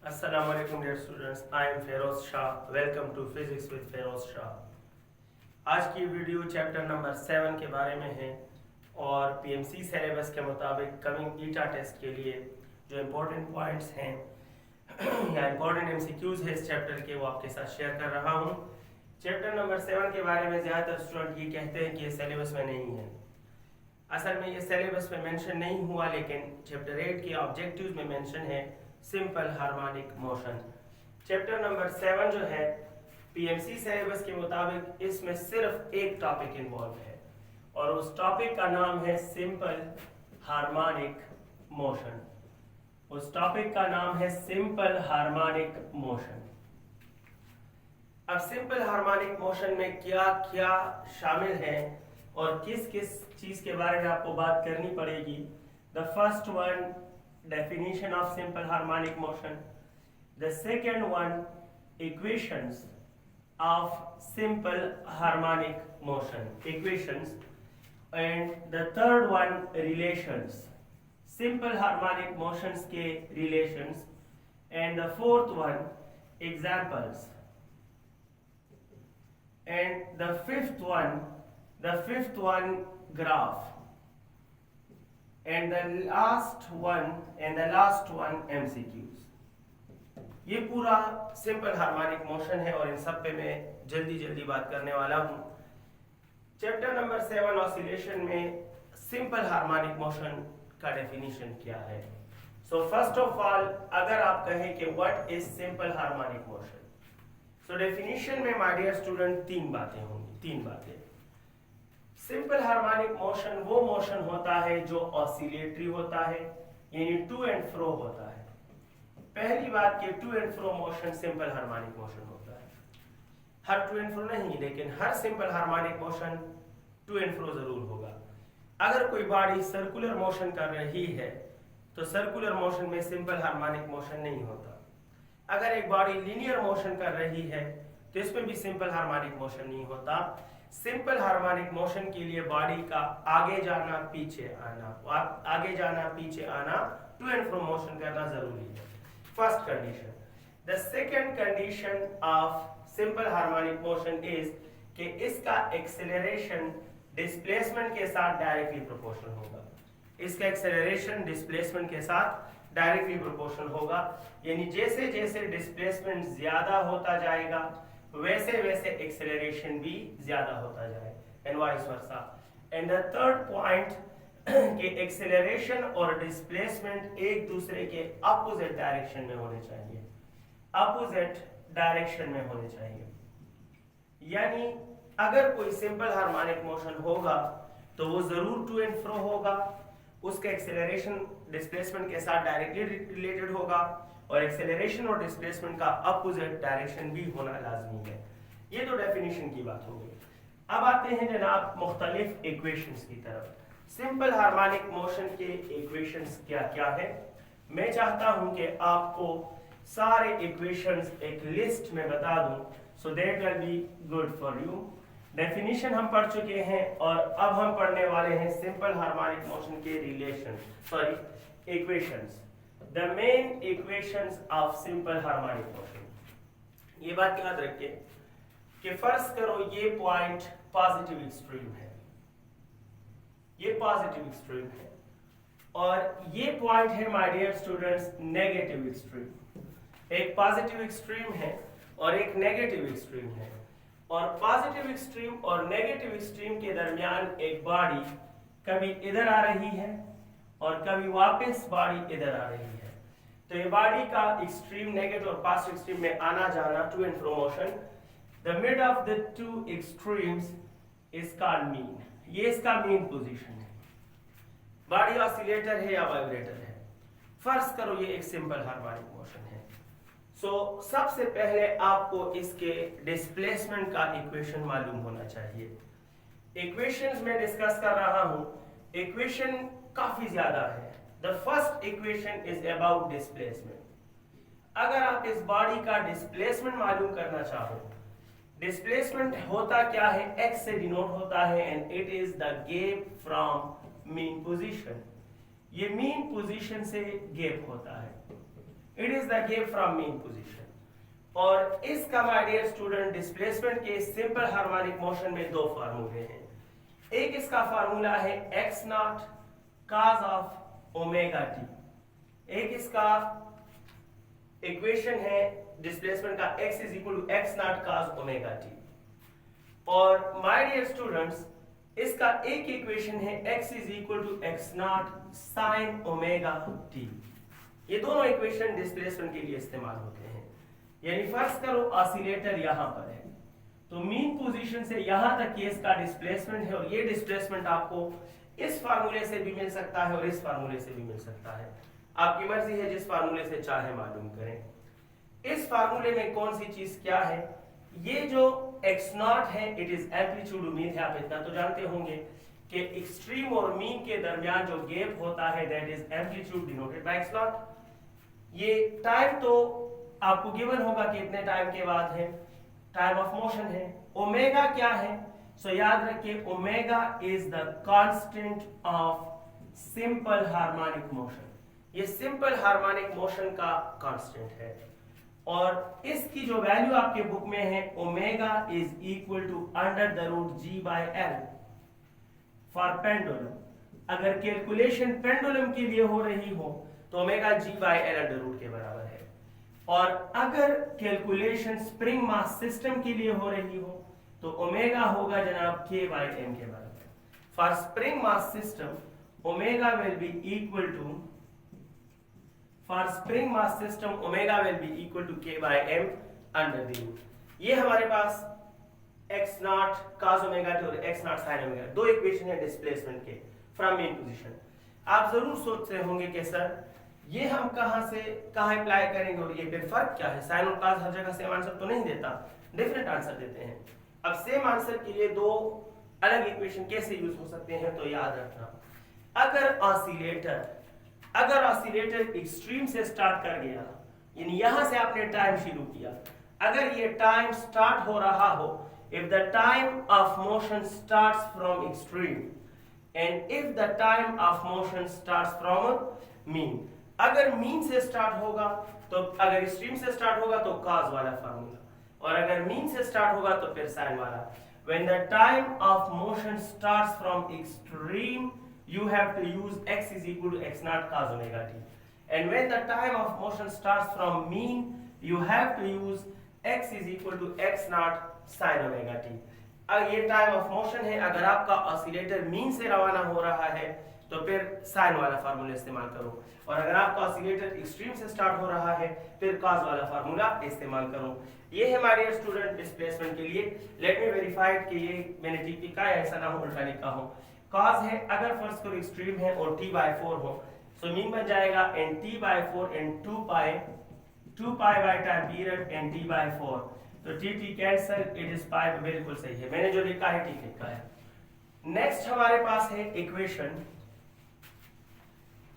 Assalamu alaikum dear students, I am Feroz Shah. Welcome to Physics with Feroz Shah. आज की video chapter number 7 के बारे में है और पीएमसी सिलेबस के मुताबिक कमिंग ईटा टेस्ट के लिए जो इम्पोर्टेंट पॉइंट्स हैं या इम्पोर्टेंट एमसीक्यूज है इस चैप्टर के वो आपके साथ शेयर कर रहा हूँ। चैप्टर नंबर 7 के बारे में ज़्यादातर स्टूडेंट ये कहते हैं कि ये सिलेबस में नहीं है। असल में ये सिलेबस में मेंशन नहीं हुआ, लेकिन चैप्टर 8 के ऑब्जेक्टिव्स में मेंशन है simple harmonic motion. Chapter number 7 जो है पीएमसी सिलेबस के मुताबिक इसमें सिर्फ एक टॉपिक इन्वॉल्व है और उस टॉपिक का नाम है सिंपल हार्मोनिक मोशन। उस टॉपिक का नाम है सिंपल हार्मोनिक मोशन। अब सिंपल हार्मोनिक मोशन में क्या क्या शामिल है और किस किस चीज के बारे में आपको बात करनी पड़ेगी। The first one, definition of simple harmonic motion. The second one, equations of simple harmonic motion, equations. And the third one, relations, simple harmonic motions के relations. And the fourth one, examples. And the fifth one, graph. And the last one MCQs। ये पूरा simple harmonic motion है और इन सब पे मैं जल्दी बात करने वाला हूँ। चैप्टर नंबर 7 ऑसिलेशन में सिंपल हार्मोनिक मोशन का डेफिनेशन क्या है। सो फर्स्ट ऑफ ऑल अगर आप कहें कि what is simple harmonic motion, so definition में माय डियर स्टूडेंट तीन बातें। सिंपल हार्मोनिक मोशन वो मोशन होता है जो ऑसिलेटरी होता है, यानी टू एंड फ्रो होता है। पहली बात कि to and fro motion simple harmonic motion होता है। हर टू एंड फ्रो नहीं, लेकिन हर simple harmonic motion to and fro जरूर होगा। अगर कोई बॉडी सर्कुलर मोशन कर रही है तो सर्कुलर मोशन में सिंपल हार्मोनिक मोशन नहीं होता। अगर एक बॉडी लीनियर मोशन कर रही है तो इसमें भी सिंपल हार्मोनिक मोशन नहीं होता। सिंपल हार्मोनिक मोशन के लिए बॉडी का आगे जाना पीछे आना टू एंड फ्रो मोशन करना जरूरी है। First condition. The second condition of simple harmonic motion is कि इसका एक्सेलरेशन डिस्प्लेसमेंट के साथ डायरेक्टली प्रोपोर्शनल होगा। इसका एक्सेलरेशन डिस्प्लेसमेंट के साथ डायरेक्टली प्रोपोर्शनल होगा, यानी जैसे जैसे डिस्प्लेसमेंट ज्यादा होता जाएगा वैसे वैसे एक्सेलरेशन भी ज्यादा होता जाए, and vice versa. And the third point कि एक्सेलरेशन और डिस्प्लेसमेंट एक दूसरे के अपोजिट डायरेक्शन में होने चाहिए। यानी अगर कोई सिंपल हार्मोनिक मोशन होगा तो वो जरूर टू एंड फ्रो होगा, उसका एक्सेलरेशन डिस्प्लेसमेंट के साथ डायरेक्टली रिलेटेड होगा और एक्सेलरेशन और डिस्प्लेसमेंट का अपोजिट डायरेक्शन भी होना लाजमी है। ये तो डेफिनेशन की बात हो गई। अब आते हैं जनाब मुख्तलिफ इक्वेशंस की तरफ। सिंपल हार्मोनिक मोशन के इक्वेशंस क्या क्या है, मैं चाहता हूं कि आपको सारे इक्वेशंस एक लिस्ट में बता दूं, so that will be good for you. Definition हम पढ़ चुके हैं और अब हम पढ़ने वाले हैं सिंपल हार्मोनिक मोशन के equations. The main equations of simple harmonic motion। ये बात याद रखिए कि फर्ज करो ये पॉइंट पॉजिटिव एक्सट्रीम है, और ये पॉइंट है my dear students negative extreme. एक पॉजिटिव एक्सट्रीम है और एक नेगेटिव एक्सट्रीम है, और पॉजिटिव एक्सट्रीम और नेगेटिव एक्सट्रीम के दरमियान एक बॉडी कभी इधर आ रही है और कभी वापस बॉडी इधर आ रही है। तो ये बॉडी का एक्सट्रीम नेगेटिव और पॉजिटिव एक्सट्रीम में आना जाना to and fro motion. The mid of the two extremes is called mean. ये इसका मीन पोजीशन है। बॉडी ऑसिलेटर है या वाइब्रेटर है। फर्ज करो ये एक सिंपल हार्मोनिक मोशन है। सो सबसे पहले आपको इसके डिस्प्लेसमेंट का इक्वेशन मालूम होना चाहिए। इक्वेशंस में डिस्कस कर रहा हूं, इक्वेशन काफी ज्यादा है। The first equation is about displacement। अगर आप इस बॉडी का डिस्प्लेसमेंट मालूम करना चाहो, डिस्प्लेसमेंट होता क्या है, x से डिनोट होता है, and it is the gap from mean position. ये मीन पोजीशन से गैप होता है। It is the gap from mean position. और इसका माय डियर स्टूडेंट डिस्प्लेसमेंट के सिंपल हार्मोनिक मोशन में दो फार्मूले हैं। एक इसका फार्मूला है x naught cos of omega t, एक इसका इक्वेशन है डिस्प्लेसमेंट का x is equal to x naught cos omega T. और माय डियर स्टूडेंट्स इसका एक इक्वेशन है x is equal to x naught sine omega t. ये दोनों इक्वेशन डिस्प्लेसमेंट के लिए इस्तेमाल होते हैं। यानी फर्ज करो ऑसिलेटर यहां पर है, तो मीन पोजीशन से यहां तक ये इसका डिस्प्लेसमेंट है, और ये डिस्प्लेसमेंट आपको इस फार्मूले से भी मिल सकता है और इस फार्मूले से भी मिल सकता है। आपकी मर्जी है जिस फार्मूले से चाहे मालूम करें। इस फार्मूले में कौन सी चीज क्या है, ये जो x नॉट है इट इज एम्पलीट्यूड। उम्मीद है आप इतना तो जानते होंगे कि एक्सट्रीम और मीन के दरमियान जो गैप होता है that is amplitude denoted by x not. ये टाइम तो आपको गिवन होगा कि इतने टाइम के बाद है, टाइम ऑफ मोशन है। ओमेगा क्या है, सो याद रखिए omega is the constant of simple harmonic motion. ये सिंपल हार्मोनिक मोशन का कांस्टेंट है, और इसकी जो वैल्यू आपके बुक में है omega is equal to under the root g by l for pendulum. अगर कैलकुलेशन पेंडुलम के लिए हो रही हो तो omega g by l under root के बराबर है, और अगर कैलकुलेशन स्प्रिंग मास सिस्टम के लिए हो रही हो तो ओमेगा होगा जनाब k बाय m के बराबर। For spring mass system omega will be equal to omega will be equal to k by m under the root. ये हमारे पास x naught cos omega T और x नॉट sin ओमेगा, दो equation है displacement के from mean position. आप जरूर सोच रहे होंगे कि सर ये हम कहां से कहां अप्लाई करेंगे और ये फिर फर्क क्या है, साइन और cos हर जगह सेम आंसर तो नहीं देता, डिफरेंट आंसर देते हैं। अब सेम आंसर के लिए दो अलग इक्वेशन कैसे यूज हो सकते हैं, तो याद रखना अगर ऑसिलेटर एक्सट्रीम से स्टार्ट कर गया, यानी यहां से आपने टाइम शुरू किया, अगर ये टाइम स्टार्ट हो रहा हो, if the time of motion starts from extreme and if the time of motion starts from mean. अगर मीन से स्टार्ट होगा तो अगर एक्सट्रीम से स्टार्ट होगा तो cos वाला फार्मूला, और अगर मीन से स्टार्ट होगा तो फिर sin वाला। When the time of motion starts from extreme, you have to use x is equal to x naught cos omega t. And when the time of motion starts from mean, you have to use x is equal to x naught sin omega t. अब ये time of motion है, अगर आपका oscillator mean से रवाना हो रहा है तो फिर साइन वाला फार्मूला इस्तेमाल करो, और अगर आपका ऑसिलेटर एक्सट्रीम से स्टार्ट हो रहा है फिर कॉस वाला फार्मूला इस्तेमाल करो। ये है हमारे स्टूडेंट डिस्प्लेसमेंट के लिए। लेट मी वेरीफाई कि ये मैंने टी लिखा है, ऐसा ना हो उल्टा लिखा हो। कॉस है, अगर फर्स्ट करो एक्सट्रीम है और t/4 हो, सो मीन बन जाएगा n t/4 n 2 pi by time period n t/4, तो t cancel, it is pi, बिल्कुल सही है, मैंने जो लिखा है ठीक लिखा है। नेक्स्ट हमारे पास है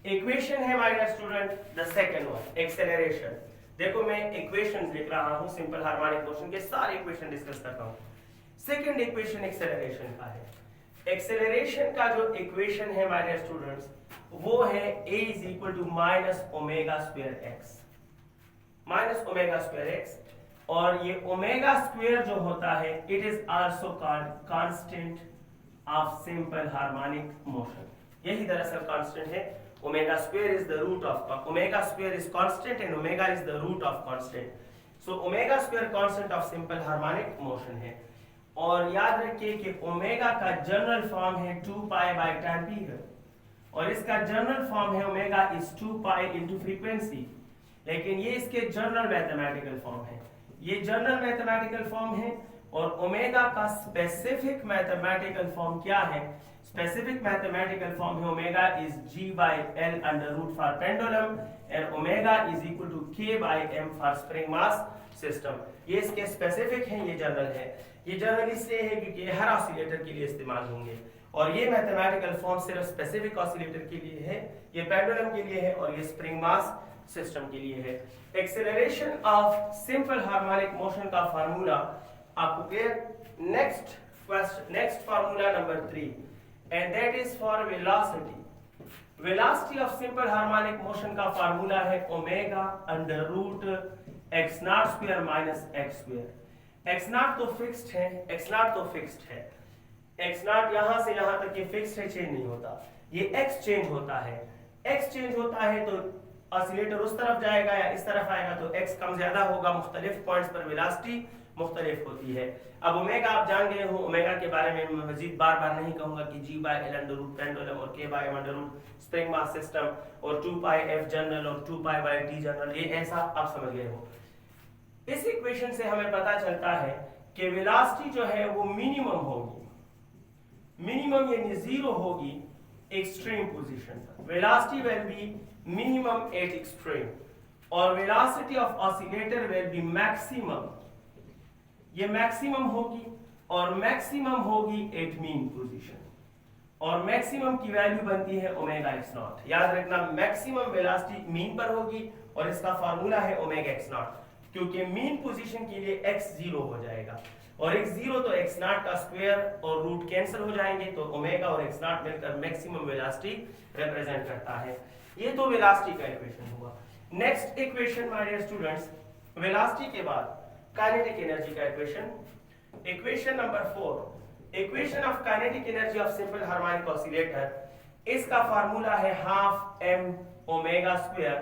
इक्वेशन है हमारे student the second one, acceleration. देखो मैं इक्वेशंस लिख रहा हूं, सिंपल हार्मोनिक मोशन के सारे इक्वेशन डिस्कस करता हूं। सेकंड इक्वेशन एक्सेलरेशन का है। एक्सेलरेशन का जो इक्वेशन है हमारे स्टूडेंट्स वो है a is equal to minus omega square x, और ये ओमेगा स्क्वायर जो होता है it is also called constant of simple harmonic motion. यही दरअसल कांस्टेंट है। Omega square is the root of omega square is constant and omega is the root of constant, so omega square constant of simple harmonic motion है। और याद रखिए कि omega का general form है 2 पाई बाय टाइम पीरियड, और इसका general form है omega is 2 pi into frequency, लेकिन ये इसके जनरल मैथमेटिकल फॉर्म है, ये जनरल मैथमेटिकल फॉर्म है। और ओमेगा का स्पेसिफिक मैथमेटिकल फॉर्म क्या है? स्पेसिफिक मैथमेटिकल फॉर्म है omega is g by l under root for pendulum and omega is equal to k by m for spring mass system. ये इसके specific हैं, ये जनरल है। ये जनरल इसलिए है क्योंकि ये हर ऑसिलेटर के लिए इस्तेमाल होंगे, और ये मैथमेटिकल फॉर्म सिर्फ स्पेसिफिक ऑसिलेटर के लिए है, ये पेंडुलम के लिए है, और ये स्प्रिंग मास सिस्टम के लिए है। Acceleration of simple harmonic motion का फार्मूला आपको clear? Next formula number 3, and that is for velocity. Velocity of simple harmonic motion का फार्मूला है omega under root x naught square minus x square. X naught तो fixed है, x naught यहां से यहां तक ये फिक्स्ड है, चेंज नहीं होता। ये एक्स चेंज होता है, एक्स चेंज होता है तो ऑसिलेटर उस तरफ जाएगा या इस तरफ आएगा तो एक्स कम ज्यादा होगा। मुख्तलिफ पॉइंट्स पर वेलोसिटी मुख्तलिफ होती है। अब ओमेगा आप जान गए हो, ओमेगा के बारे में मैं मजीद बार बार नहीं कहूंगा कि G by L under root pendulum और K by under root spring mass system और 2 पाई एफ जनरल और 2 पाई बाय टी जनरल, ये ऐसा आप समझ गए हो। इस इक्वेशन से हमें पता चलता है कि वेलोसिटी जो है वो मिनिमम होगी, मिनिमम यानी जीरो होगी एक्सट्रीम पोजीशन पर। Velocity will be minimum at extreme और velocity of oscillator will be maximum, ये मैक्सिमम होगी और मैक्सिमम होगी एट मीन पोजीशन और मैक्सिमम की वैल्यू बनती है ओमेगा एक्स नॉट। याद रखना मैक्सिमम वेलोसिटी मीन पर होगी और इसका फार्मूला है ओमेगा एक्स नॉट, क्योंकि मीन पोजीशन के लिए x 0 हो जाएगा और x 0 तो x नॉट का स्क्वायर और रूट कैंसिल हो जाएंगे तो ओमेगा और x नॉट मिलकर मैक्सिमम वेलोसिटी रिप्रेजेंट करता है। ये तो वेलोसिटी का इक्वेशन हुआ। Next equation my dear students, velocity के बाद काइनेटिक एनर्जी का equation, equation number 4, equation of kinetic energy of simple harmonic oscillator. इसका फार्मूला है हाफ m ओमेगा स्क्वायर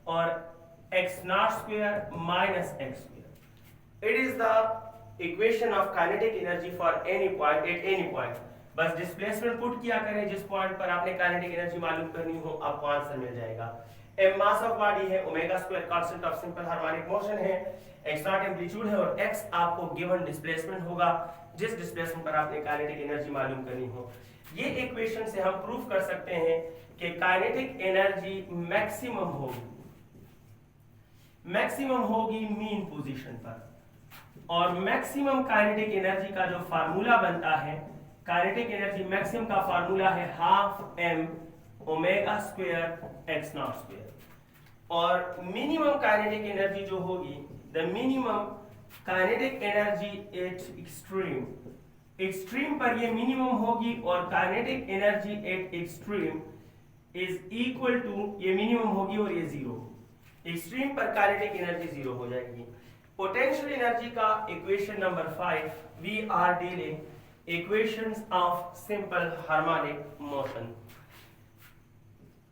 और x naught square minus x square. It is the equation of kinetic energy for any point at any point. बस displacement put किया करें जिस point पर आपने kinetic energy मालूम करनी हो, आपको आंसर मिल जाएगा। m मास ऑफ बॉडी है, omega square constant of simple harmonic motion है, x नॉट एम्पलीट्यूड है और x आपको गिवन डिस्प्लेसमेंट होगा जिस डिस्प्लेसमेंट पर आपने काइनेटिक एनर्जी मालूम करनी हो। ये इक्वेशन से हम प्रूव कर सकते हैं कि काइनेटिक एनर्जी मैक्सिमम होगी, मैक्सिमम होगी मीन पोजीशन पर और मैक्सिमम काइनेटिक एनर्जी का जो फार्मूला बनता है, काइनेटिक एनर्जी मैक्सिमम का फार्मूला है half m omega square x naught square और मिनिमम काइनेटिक एनर्जी जो होगी, the minimum kinetic energy at extreme, extreme पर ये मिनिमम होगी और kinetic energy at extreme is equal to, ये मिनिमम होगी और ये जीरो, एक्सट्रीम पर काइनेटिक एनर्जी जीरो हो जाएगी। पोटेंशियल एनर्जी का equation number 5, we are dealing equations of simple harmonic motion.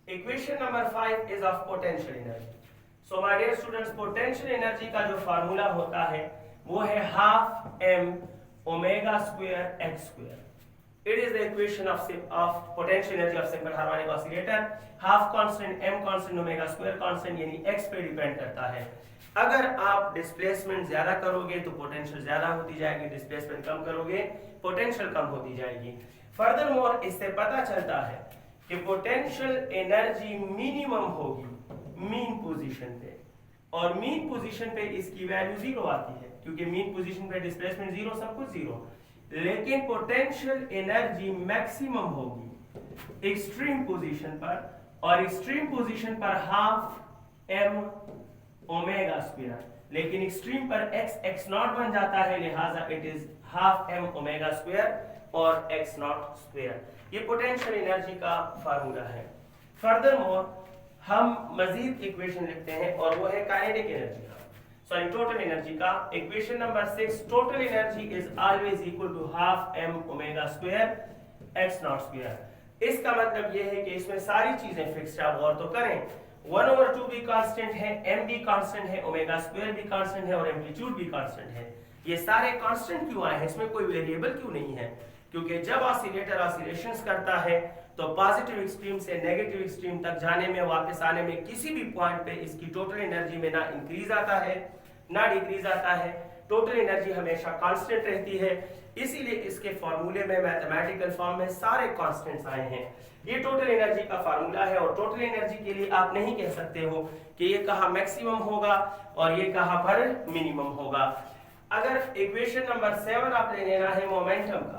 Equation number 5 is of potential energy. So my dear students, potential energy का जो फार्मूला होता है वो है half m omega square x square. It is the equation of potential energy of simple harmonic oscillator. Half constant m constant omega square constant यानी x पे depend करता है। अगर आप डिस्प्लेसमेंट ज्यादा करोगे तो पोटेंशियल ज्यादा होती जाएगी, डिस्प्लेसमेंट कम करोगे पोटेंशियल कम होती जाएगी। फर्दरमोर इससे पता चलता है कि पोटेंशियल एनर्जी मिनिमम होगी मीन पोजीशन पे और मीन पोजीशन पे इसकी वैल्यू जीरो आती है क्योंकि मीन पोजीशन पे डिस्प्लेसमेंट जीरो, सब कुछ जीरो। लेकिन पोटेंशियल एनर्जी मैक्सिमम होगी एक्सट्रीम पोजीशन पर और एक्सट्रीम पोजीशन पर हाफ m ओमेगा स्क्वायर, लेकिन एक्सट्रीम पर x नॉट बन जाता है, लिहाजा it is half m omega square और x नॉट स्क्वायर। ये पोटेंशियल एनर्जी का फार्मूला है। फर्दरमोर हम मजीद इक्वेशन लिखते हैं और वो है काइनेटिक एनर्जी का, सॉरी टोटल एनर्जी का। Equation number 6, total energy is always equal to half m omega square x naught square. इसका मतलब ये है कि इसमें सारी चीजें फिक्स्ड है, आप गौर तो करें। 1/2 भी कांस्टेंट है, m भी कांस्टेंट है, ओमेगा स्क्वायर भी कांस्टेंट है और एम्पलीट्यूड भी कांस्टेंट है। ये सारे कांस्टेंट क्यों आए हैं, इसमें कोई वेरिएबल क्यों नहीं है? क्योंकि जब ऑसिलेटर ऑसिलेशंस करता है तो पॉजिटिव एक्सट्रीम से नेगेटिव एक्सट्रीम तक जाने में, वापस आने में किसी भी पॉइंट पे इसकी टोटल एनर्जी में ना इंक्रीज आता है ना डिक्रीज आता है, टोटल एनर्जी हमेशा कांस्टेंट रहती है। इसीलिए इसके फॉर्मूले में मैथमेटिकल फॉर्म में सारे कांस्टेंट्स आए हैं। ये टोटल एनर्जी का फार्मूला है और टोटल एनर्जी के लिए आप नहीं कह सकते हो कि ये कहाँ मैक्सिमम होगा और ये कहाँ पर मिनिमम होगा। अगर इक्वेशन नंबर 7 आप ले लेना है मोमेंटम का,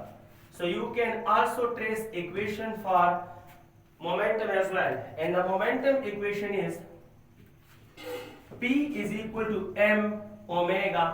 so you can also trace equation for momentum as well, and the momentum equation is P is equal to m omega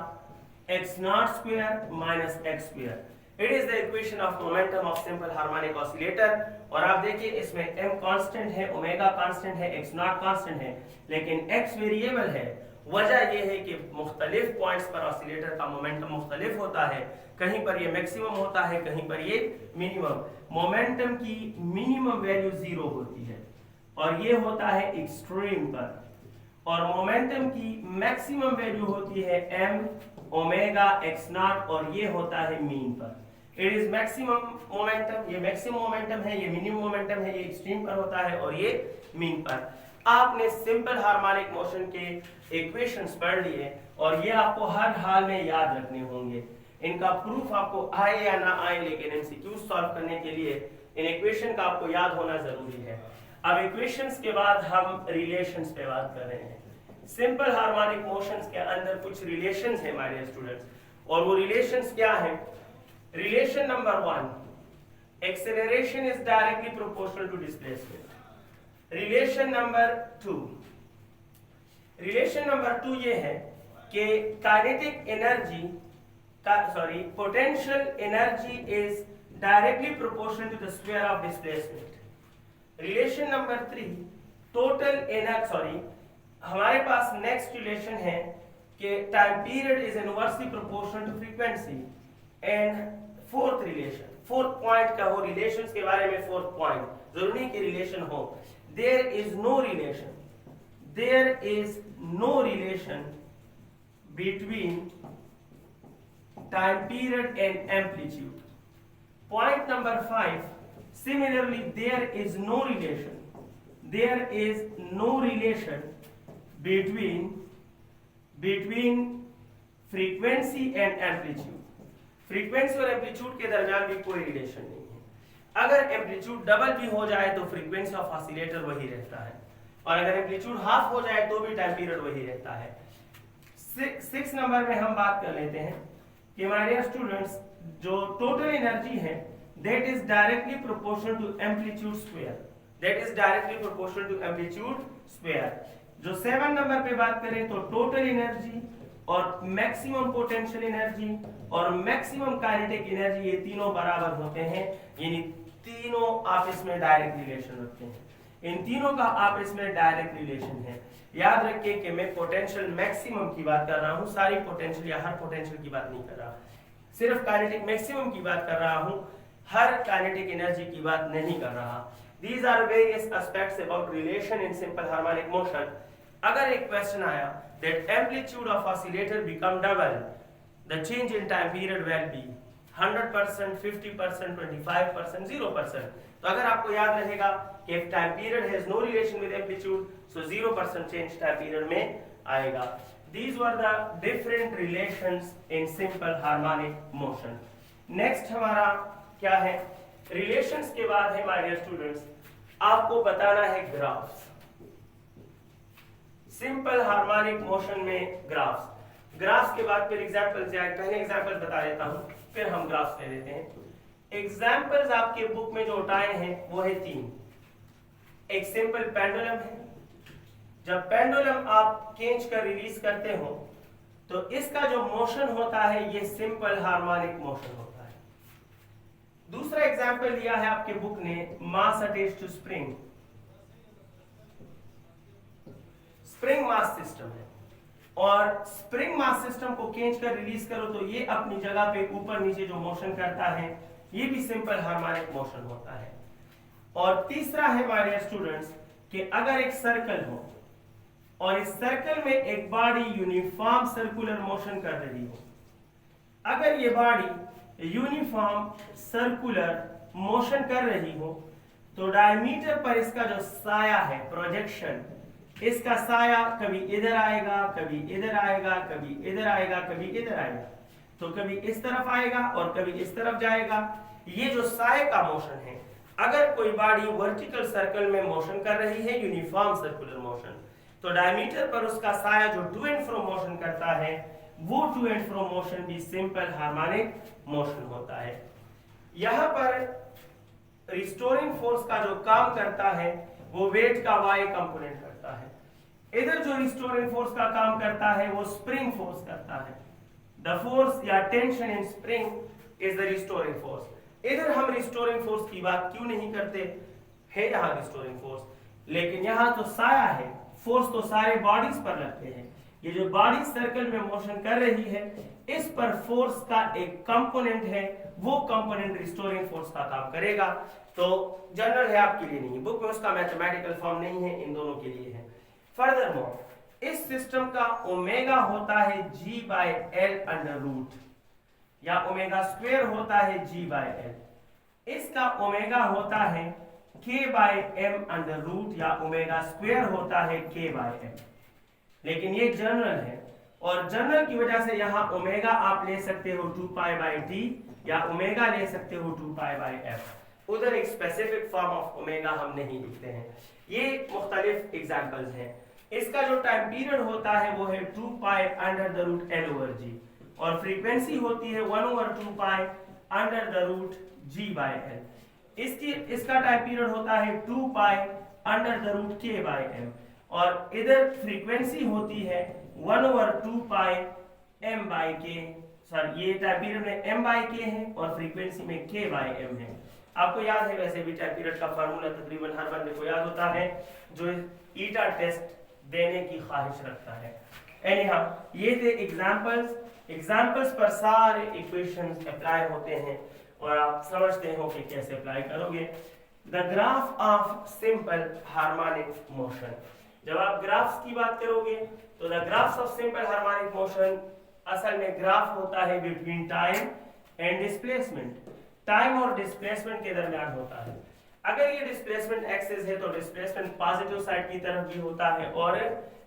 x naught square minus x square. It is the equation of momentum of simple harmonic oscillator और आप देखिए इसमें m constant है, omega constant है, x not constant है, लेकिन x variable है। वजह यह है कि मुख्तलिफ पॉइंट्स पर ऑसिलेटर का मोमेंटम मुख्तलिफ होता है, कहीं पर ये मैक्सिमम होता है, कहीं पर ये मिनिमम। मोमेंटम की मिनिमम वैल्यू 0 होती है और ये होता है एक्सट्रीम पर, और मोमेंटम की मैक्सिमम वैल्यू होती है m ओमेगा x नॉट और ये होता है मीन पर। इट इज मैक्सिमम मोमेंटम, ये मैक्सिमम मोमेंटम है, ये मिनिमम मोमेंटम है, ये एक्सट्रीम पर होता है और ये मीन पर। आपने सिंपल हार्मोनिक मोशन के इक्वेशंस पढ़ लिए और ये आपको हर हाल में याद रखने होंगे। इनका प्रूफ आपको आए या ना आए, लेकिन एमसीक्यू सॉल्व करने के लिए इन इक्वेशन का आपको याद होना जरूरी है। अब इक्वेशंस के बाद हम रिलेशंस पे बात कर रहे हैं। सिंपल हार्मोनिक मोशंस के अंदर कुछ रिलेशंस है माय डियर स्टूडेंट्स, और वो रिलेशंस क्या है? Relation number 1, acceleration is directly proportional to displacement. Relation number 2 ये है कि kinetic energy potential energy is directly proportional to the square of displacement. Relation number 3, total energy हमारे पास नेक्स्ट रिलेशन है कि time period is inversely proportional to frequency. And fourth point का हो relations के बारे में, फोर्थ पॉइंट जरूरी नहीं कि रिलेशन हो। There is no relation between time period and amplitude. Point number 5, similarly there is no relation between frequency and amplitude। Frequency और एम्पलीट्यूड के दरमियान भी कोई रिलेशन नहीं है। अगर एम्पलीट्यूड डबल भी हो जाए तो फ्रीक्वेंसी ऑफ ऑसिलेटर वही रहता है, और अगर एम्पलीट्यूड हाफ हो जाए तो भी टाइम पीरियड वही रहता है। 6 नंबर में हम बात कर लेते हैं कि माय डियर स्टूडेंट्स, जो टोटल एनर्जी है that is directly proportional to amplitude square. जो 7 नंबर पे बात करें तो टोटल एनर्जी और मैक्सिमम पोटेंशियल एनर्जी और मैक्सिमम काइनेटिक एनर्जी, ये तीनों बराबर होते हैं, यानी तीनों आपस में डायरेक्ट रिलेशन रखते हैं। इन तीनों का आपस में डायरेक्ट रिलेशन है। याद रखिए कि मैं पोटेंशियल मैक्सिमम की बात कर रहा हूँ, सारी पोटेंशियल या हर पोटेंशियल की बात नहीं कर रहा, सिर्फ काइनेटिक मैक्सिमम की बात कर रहा हूँ, हर काइनेटिक एनर्जी की बात नहीं कर रहा। These are various aspects about relation in simple harmonic motion। अगर एक क्वेश्चन आया that amplitude of oscillator become double, the change in time period will be 100%, 50%, 25%, 0%। तो अगर आपको याद रहेगा कि if time period has no relation with amplitude, so 0% change time period में आएगा। These were the different relations in simple harmonic motion। Next हमारा क्या है? रिलेशंस के बाद है माय डियर स्टूडेंट्स, आपको बताना है ग्राफ्स। सिंपल हार्मोनिक मोशन में ग्राफ्स के बाद फिर एग्जांपल्स आए। पहले एग्जांपल बता देता हूं, फिर हम ग्राफ्स ले लेते हैं। एग्जांपल्स आपके बुक में जो उठाए हैं वो है 3। एक सिंपल पेंडुलम है, जब पेंडुलम आप खींच कर रिलीज करते हो तो इसका जो मोशन होता है ये सिंपल हार्मोनिक मोशन होता है। दूसरा एग्जांपल दिया है आपके बुक ने, mass attached to spring mass system है, और स्प्रिंग मास सिस्टम को खींच कर रिलीज करो तो ये अपनी जगह पे ऊपर नीचे जो मोशन करता है ये भी सिंपल हार्मोनिक मोशन होता है। और तीसरा है माय डियर स्टूडेंट्स कि अगर एक सर्कल हो और इस सर्कल में एक बॉडी यूनिफॉर्म सर्कुलर मोशन कर रही हो, अगर ये बॉडी यूनिफॉर्म सर्कुलर मोशन कर रही हो तो डायमीटर पर इसका जो साया है, प्रोजेक्शन, इसका साया कभी इधर आएगा, कभी इधर आएगा, कभी इधर आएगा, कभी इधर आएगा, तो कभी इस तरफ आएगा और कभी इस तरफ जाएगा। ये जो साये का मोशन है, अगर कोई बॉडी वर्टिकल सर्कल में मोशन कर रही है, यूनिफॉर्म सर्कुलर मोशन, तो डायमीटर पर उसका साया जो टू एंड फ्रो मोशन करता है वो टू एंड फ्रो मोशन भी सिंपल हार्मोनिक मोशन होता है। यहां पर रिस्टोरिंग फोर्स का जो काम करता है वो वेट का वाई कंपोनेंट करता है। इधर जो रिस्टोरिंग फोर्स का काम करता है वो स्प्रिंग फोर्स करता है। द फोर्स या tension in spring is the restoring force. इधर हम रिस्टोरिंग फोर्स की बात क्यों नहीं करते? है यहाँ रिस्टोरिंग फोर्स, लेकिन यहाँ तो साया है, फोर्स तो सारे बॉडीज पर लगते हैं। ये जो बॉडी सर्कल में मोशन कर रही है, इस पर फोर्स का एक कंपोनेंट है, वो कंपोनेंट रिस्टोरिंग फोर्स का काम करेगा। तो जनरल है, आपके लिए नहीं, बुक में उसका मैथमेटिकल फॉर्म नहीं है, इन दोनों के लिए है। फर्दरमोर इस सिस्टम का ओमेगा होता है G by L under root, या ओमेगा स्क्वायर होता है G बाय L। इसका ओमेगा होता है K by M under root, या ओमेगा स्क्वायर होता है K बाय M। लेकिन ये जनरल है, और जनरल की वजह से यहाँ ओमेगा आप ले सकते हो 2 पाई बाई टी, या ओमेगा ले सकते हो 2 पाई बाई एफ। उधर एक स्पेसिफिक फॉर्म ऑफ ओमेगा हम नहीं लिखते हैं। ये मुख्तलिफ एग्जांपल्स हैं। इसका जो टाइम पीरियड होता है वो है 2 pi under the root L over G, और फ्रीक्वेंसी होती है 1 over 2 pi under the root G by L. इसका टाइम पीरियड होता है 2 pi under the root K by M, और इधर फ्रीक्वेंसी होती है 1 over 2 pi M by K, sir ये टाइम पीरियड में एम बाई के है और फ्रीक्वेंसी में के बाई एम है। आपको याद है वैसे भी टाइम पीरियड का फार्मूला तकरीबन हर बंदे को याद होता है जो ईटा टेस्ट देने की ख्वाहिश रखता है। एनीहाउ ये थे एग्जांपल्स पर सारे इक्वेशंस अप्लाई होते हैं और आप समझते हो कि कैसे अप्लाई करोगे। The graph of simple harmonic motion, जब आप ग्राफ्स की बात करोगे तो the graphs of simple harmonic motion असल में ग्राफ होता है between time and displacement, time और डिस्प्लेसमेंट के दरमियान होता है। अगर ये डिस्प्लेसमेंट एक्सिस है तो डिस्प्लेसमेंट पॉजिटिव साइड की तरफ भी होता है और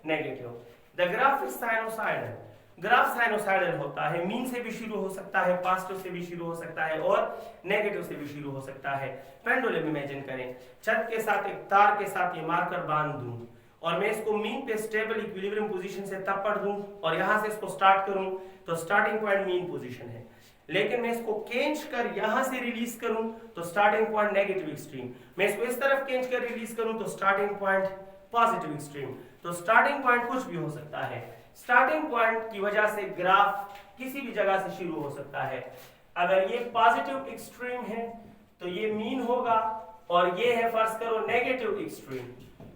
negative. The graph is sinusoidal, graph sinusoidal होता है, मीन से भी शुरू हो सकता है, पॉजिटिव से भी शुरू हो सकता है और नेगेटिव से भी शुरू हो सकता है। पेंडुलम इमेजिन करें, छत के साथ एक तार के साथ ये मार्कर बांध दूं और मैं इसको मीन पे स्टेबल इक्विलिब्रियम पोजीशन से तब पढ़ दूं और यहां से इसको स्टार्ट करूं तो स्टार्टिंग पॉइंट मीन पोजीशन है, लेकिन मैं इसको खींच कर यहां से रिलीज करूं तो स्टार्टिंग पॉइंट नेगेटिव एक्सट्रीम, मैं इसको इस तरफ खींच कर रिलीज करूं तो स्टार्टिंग पॉइंट पॉजिटिव एक्सट्रीम। तो स्टार्टिंग पॉइंट कुछ भी हो सकता है। स्टार्टिंग पॉइंट की वजह से ग्राफ किसी भी जगह से शुरू हो सकता है। अगर ये पॉजिटिव एक्सट्रीम है तो ये मीन होगा, और ये है फर्ज करो नेगेटिव एक्सट्रीम।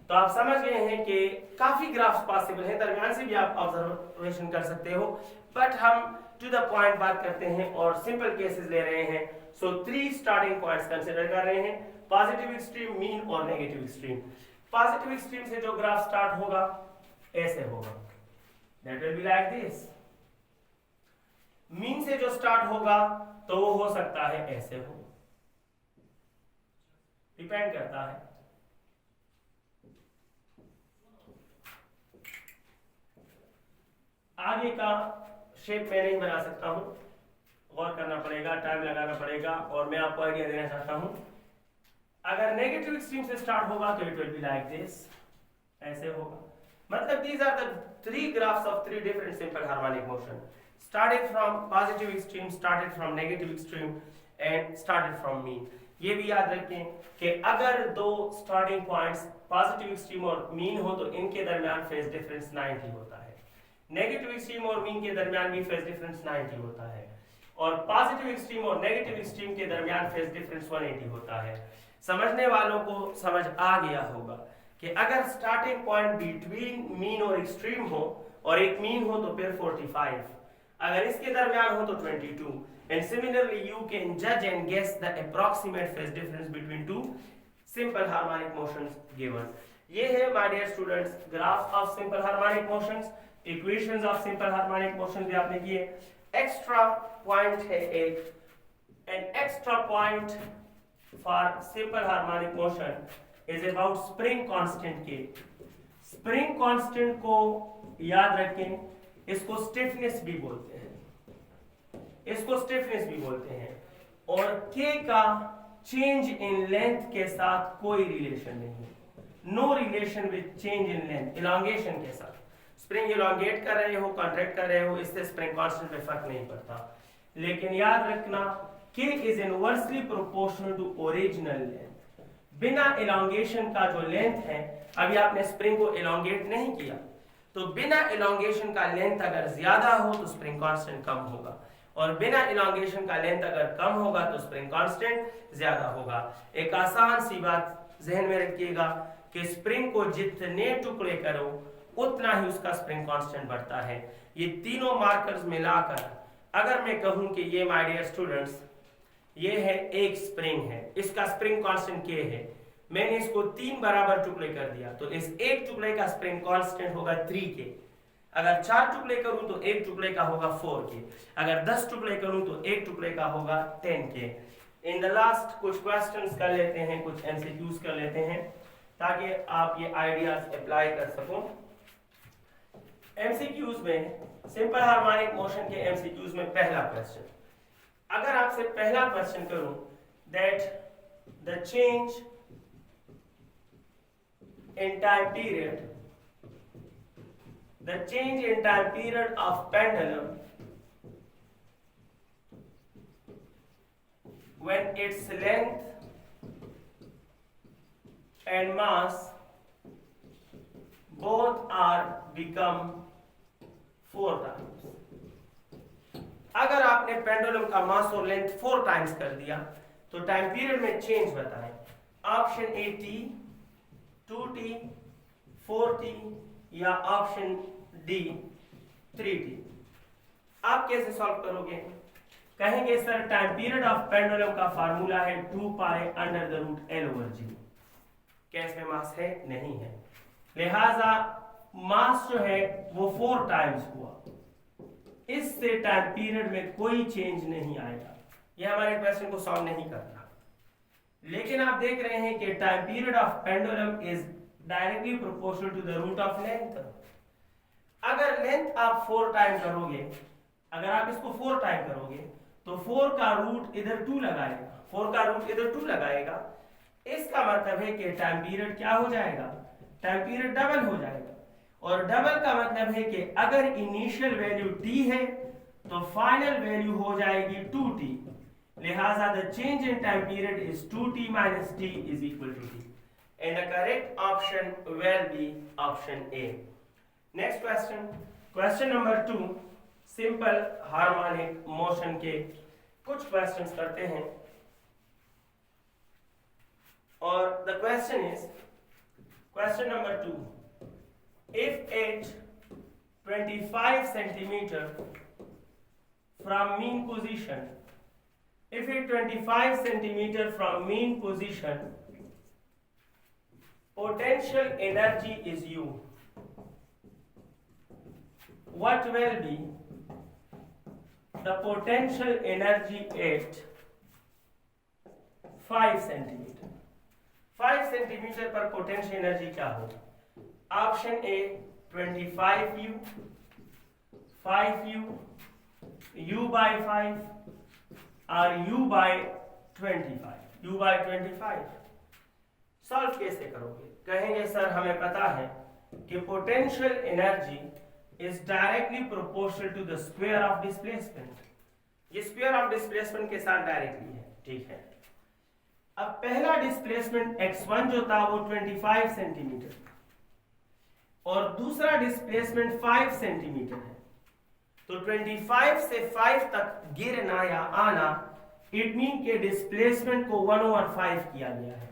तो आप समझ गए हैं कि काफी ग्राफ्स पॉसिबल हैं, दरमियान से भी आप ऑब्जर्वेशन कर सकते हो, बट हम टू द पॉइंट बात करते हैं और सिंपल केसेस ले रहे हैं। सो 3 स्टार्टिंग पॉइंट्स कंसीडर कर रहे हैं, पॉजिटिव एक्सट्रीम, मीन और नेगेटिव एक्सट्रीम। पॉजिटिव एक्सट्रीम से जो ग्राफ स्टार्ट होगा ऐसे होगा, that will be like this. Mean से जो स्टार्ट होगा तो वो हो सकता है ऐसे हो, डिपेंड करता है। आगे का शेप मैं नहीं बना सकता हूं, गौर करना पड़ेगा, टाइम लगाना पड़ेगा, और मैं आपको आइडिया देना चाहता हूं। अगर नेगेटिव एक्सट्रीम से स्टार्ट होगा तो it will be like this, ऐसे होगा। मतलब these are the 3 graphs of 3 different simple harmonic motion, started from positive extreme, started from negative extreme and started from mean। ये भी याद रखें कि अगर 2 स्टार्टिंग पॉइंट्स पॉजिटिव एक्सट्रीम और मीन हो तो इनके दरमियान फेज डिफरेंस 90 होता है, नेगेटिव एक्सट्रीम और मीन के दरमियान भी फेज डिफरेंस 90 होता है, और पॉजिटिव एक्सट्रीम और नेगेटिव एक्सट्रीम के दरमियान फेज डिफरेंस 180 होता है। समझने वालों को समझ आ गया होगा कि अगर स्टार्टिंग पॉइंट बिटवीन मीन और एक्सट्रीम हो और एक मीन हो तो फिर 45, अगर इसके दरमियान हो तो 22, and similarly you can judge and guess the approximate phase difference between 2 simple harmonic motions given। ये है my dear students graph of simple harmonic motions, equations of simple harmonic motion भी आपने किए। एक्स्ट्रा पॉइंट है एक, an extra point for simple harmonic motion is about spring constant के। Spring constant को याद रखें, इसको स्टिफनेस भी बोलते हैं, इसको स्टिफनेस भी बोलते हैं, और के का चेंज इन लेंथ के साथ कोई रिलेशन नहीं, no relation with change in length, elongation के साथ। स्प्रिंग इलांगेट कर रहे हो, कॉन्ट्रैक्ट कर रहे हो, इससे स्प्रिंग कांस्टेंट पे फर्क नहीं पड़ता। लेकिन याद रखना k is inversely proportional to original length. बिना इलांगेशन का जो लेंथ है, अभी आपने स्प्रिंग को इलांगेट नहीं किया, तो बिना इलांगेशन का लेंथ अगर ज्यादा हो तो स्प्रिंग कांस्टेंट कम होगा, और बिना इलांगेशन का लेंथ अगर कम होगा तो स्प्रिंग कांस्टेंट ज्यादा होगा। एक आसान सी बात जहन में रखिएगा कि स्प्रिंग को जितने टुकड़े करो उतना ही उसका स्प्रिंग कांस्टेंट बढ़ता है। ये तीनों मार्कर्स मिलाकर अगर मैं कहूं कि ये माय डियर स्टूडेंट्स ये है एक स्प्रिंग है, इसका स्प्रिंग कांस्टेंट के है, मैंने इसको 3 बराबर टुकड़े कर दिया तो इस एक टुकड़े का स्प्रिंग कांस्टेंट होगा 3 के। अगर 4 टुकड़े करूं तो एक टुकड़े का होगा 4 के, अगर 10 टुकड़े करूं तो एक टुकड़े का होगा 10 के। इन द लास्ट कुछ क्वेश्चंस कर लेते हैं, कुछ एमसीक्यूज कर लेते हैं ताकि आप ये आइडियाज अप्लाई कर सको। एमसीक्यूज में सिंपल हार्मोनिक मोशन के एमसीक्यूज में पहला क्वेश्चन, अगर आपसे पहला क्वेश्चन करूं that the change in time period, the change in time period of pendulum when its length and mass both are become 4 times। अगर आपने पेंडुलम का मास और लेंथ 4 टाइम्स कर दिया तो टाइम पीरियड में चेंज बताएं। Option A T, 2t, 4t या ऑप्शन डी 3t। आप कैसे सॉल्व करोगे? कहेंगे sir time period of pendulum का फार्मूला है 2 pi under the root L over G. क्या इसमें मास है? नहीं है, लिहाजा मास जो है वो 4 टाइम्स हुआ, इससे टाइम पीरियड में कोई चेंज नहीं आएगा। यह हमारे क्वेश्चन को सॉल्व नहीं करता। लेकिन आप देख रहे हैं कि time period of pendulum is directly proportional to the root of length. अगर लेंथ आप 4 टाइम करोगे, अगर आप इसको 4 टाइम करोगे तो 4 का रूट इधर 2 लगाएगा, 4 का रूट इधर 2 लगाएगा। इसका मतलब है कि टाइम पीरियड क्या हो जाएगा? टाइम पीरियड डबल हो जाएगा। और डबल का मतलब है कि अगर इनिशियल वैल्यू t है तो फाइनल वैल्यू हो जाएगी 2t। लिहाजा the change in time period is 2t minus t is equal to t, and the correct option will be option A। next question, question number 2, simple harmonic motion के कुछ questions करते हैं और the question is question number 2, if at 25 centimeter from mean position, if at 25 centimeter from mean position potential energy is U, what will be the potential energy at 5 centimeter? 5 centimeter पर potential energy क्या होगी? Option A 25u, 5u, u by 5 और u by 25, u by 25। Solve कैसे करोगे? कहेंगे sir हमें पता है कि potential energy is directly proportional to the square of displacement. ये स्क्वायर ऑफ डिस्प्लेसमेंट के साथ डायरेक्टली है, ठीक है। अब पहला डिस्प्लेसमेंट x1 जो था वो 25 सेंटीमीटर और दूसरा डिस्प्लेसमेंट 5 सेंटीमीटर है, तो 25 से 5 तक गिरना या आना, इट मीन के डिस्प्लेसमेंट को 1/5 किया गया है।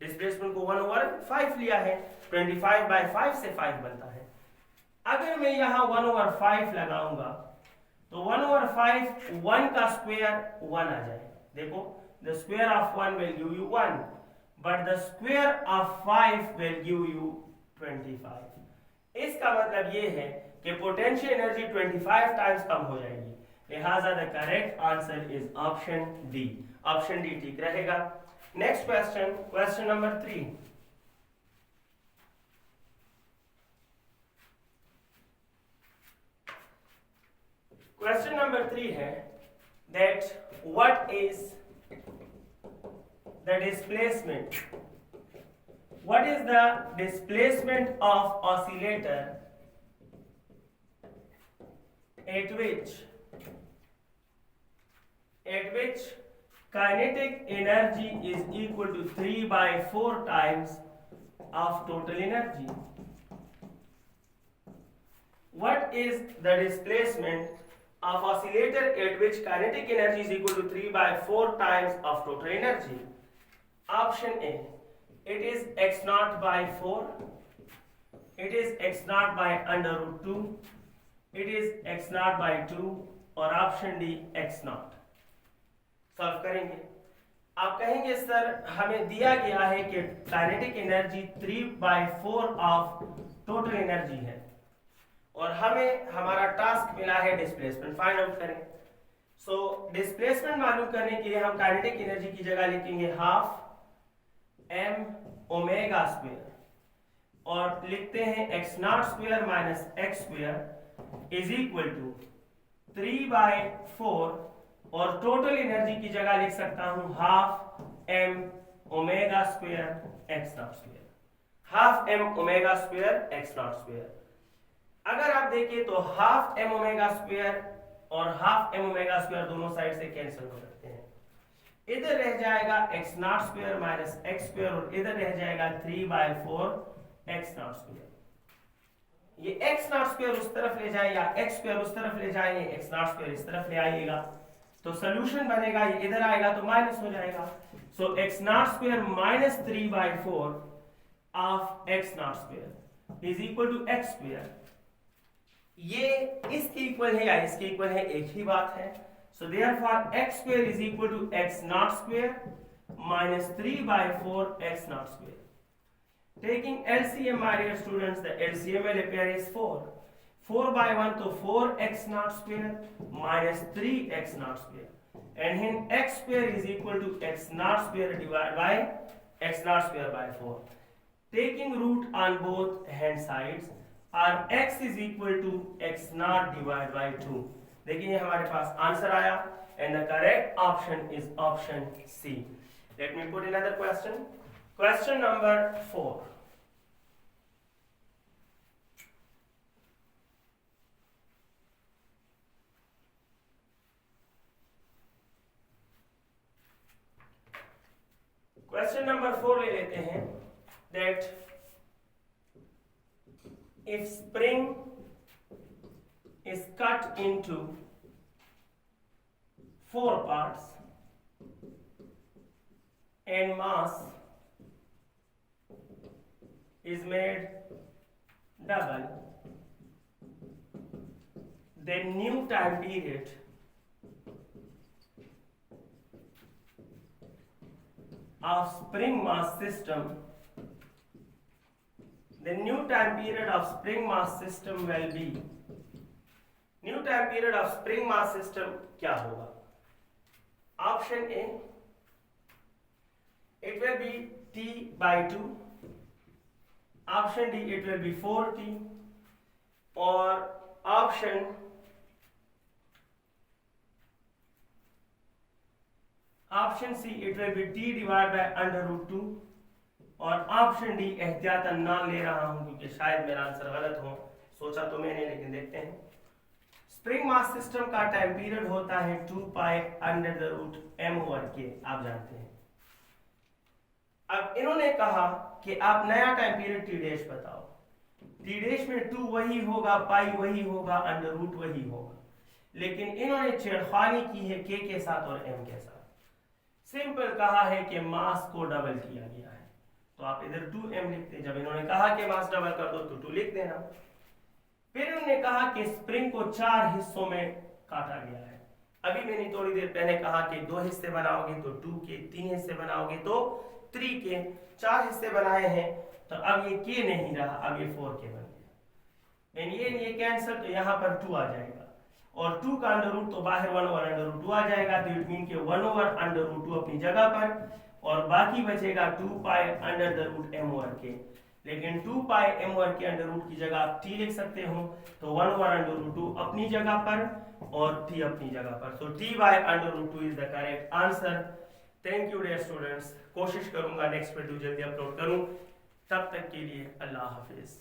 डिस्प्लेसमेंट को 1/5 लिया है, 25 by 5 से 5 बनता है। अगर मैं यहाँ 1/5 लगाऊंगा तो 1/5 1 का स्क्वायर 1 आ जाएगा। देखो the square of 1 will give you 1 but the square of 5 will give you 25। इसका मतलब ये है कि पोटेंशियल एनर्जी 25 टाइम्स कम हो जाएगी, लिहाजा the correct answer is option D. Option D ठीक रहेगा। Next question, question number 3, question number 3 है that what is the displacement, what is the displacement of oscillator at which kinetic energy is equal to 3 by 4 times of total energy? What is the displacement of oscillator at which kinetic energy is equal to 3 by 4 times of total energy? Option A it is x naught by 4, it is x naught by under root 2, it is x naught by 2 और option D x naught। Solve करेंगे। आप कहेंगे sir हमें दिया गया है कि kinetic energy 3/4 of total energy है और हमें हमारा टास्क मिला है डिस्प्लेसमेंट फाइंड आउट करें। सो डिस्प्लेसमेंट मालूम करने के लिए हम काइनेटिक एनर्जी की जगह लिखेंगे हाफ m ओमेगा स्क्वायर और लिखते हैं x naught square minus x square is equal to 3/4 और टोटल एनर्जी की जगह लिख सकता हूं half m omega square x naught square, half m omega square x naught square. अगर आप देखिए तो हाफ m ओमेगा स्क्वायर और हाफ m ओमेगा स्क्वायर दोनों साइड से कैंसिल हो सकते हैं। इधर रह जाएगा x naught square minus x square और इधर रह जाएगा 3/4 x नॉट स्क्वायर। ये x नॉट स्क्वायर उस तरफ ले जाए या x स्क्वायर उस तरफ ले जाए, x नॉट स्क्वायर इस तरफ ले आइएगा तो सोल्यूशन बनेगा, ये इधर आएगा तो माइनस हो जाएगा। So x naught square minus 3/4 of x naught square is equal to x square. ये इसके इक्वल है या इसके इक्वल है, एक ही बात है। So therefore x square is equal to x naught square minus 3/4 x naught square. Taking LCM, my dear students, the LCM will appear is 4. 4/1 तो 4x naught square minus 3x naught square, and hence x square is equal to x naught square divided by x naught square by 4. Taking root on both hand sides, our x is equal to x naught divided by 2. देखिए हमारे पास answer आया and the correct option is option C. Let me put another question. Question number 4. Question number 4 ले लेते हैं that if spring is cut into 4 parts and mass is made double, then new time period of spring mass system, the new time period of spring mass system will be, new time period of spring mass system क्या होगा? Option A, it will be T/2, option D it will be 4T, or option C it will be T divided by under root 2, और option D एहतियातन ना ले रहा हूं क्योंकि शायद मेरा आंसर गलत हो, सोचा तो मैंने, लेकिन देखते हैं। स्प्रिंग मास सिस्टम का टाइम पीरियड होता है 2 under the root m over k, आप जानते हैं। अब इन्होंने कहा कि आप नया टाइम पीरियड t डैश बताओ। t डैश में 2 वही होगा, पाई वही होगा, अंडर रूट वही होगा, लेकिन इन्होंने छेड़खानी की है k के साथ और m के साथ। सिंपल कहा है कि मास को डबल किया गया है तो आप इधर 2m लिखते हैं। जब इन्होंने कहा कि मास डबल कर दो तो 2 लिख देना। फिर इन्होंने कहा कि स्प्रिंग को 4 हिस्सों में काटा गया है। अभी मैंने थोड़ी देर पहले कहा कि 2 हिस्से बनाओगे तो 2 के, 3 हिस्से बनाओगे तो 3 के, 4 हिस्से बनाए हैं तो अब ये k नहीं रहा, अब ये 4k बन गया। ये कैंसिल तो यहाँ पर 2 आ जाएगा और 2 का अंडर रूट तो बाहर 1 ओवर अंडर रूट 2 आ जाएगा, तो इट मीन के 1 ओवर अंडर रूट 2 अपनी जगह पर और बाकी बचेगा 2 pi under the root m over k। लेकिन 2 pi m over k under root की जगह आप t लिख सकते हो, तो 1 ओवर अंडर रूट 2 अपनी जगह पर और t अपनी जगह पर। सो t by under root 2 is the correct answer. Thank you dear students, कोशिश करूंगा नेक्स्ट वीडियो जल्दी अपलोड करूं। तब तक के लिए अल्लाह हाफिज।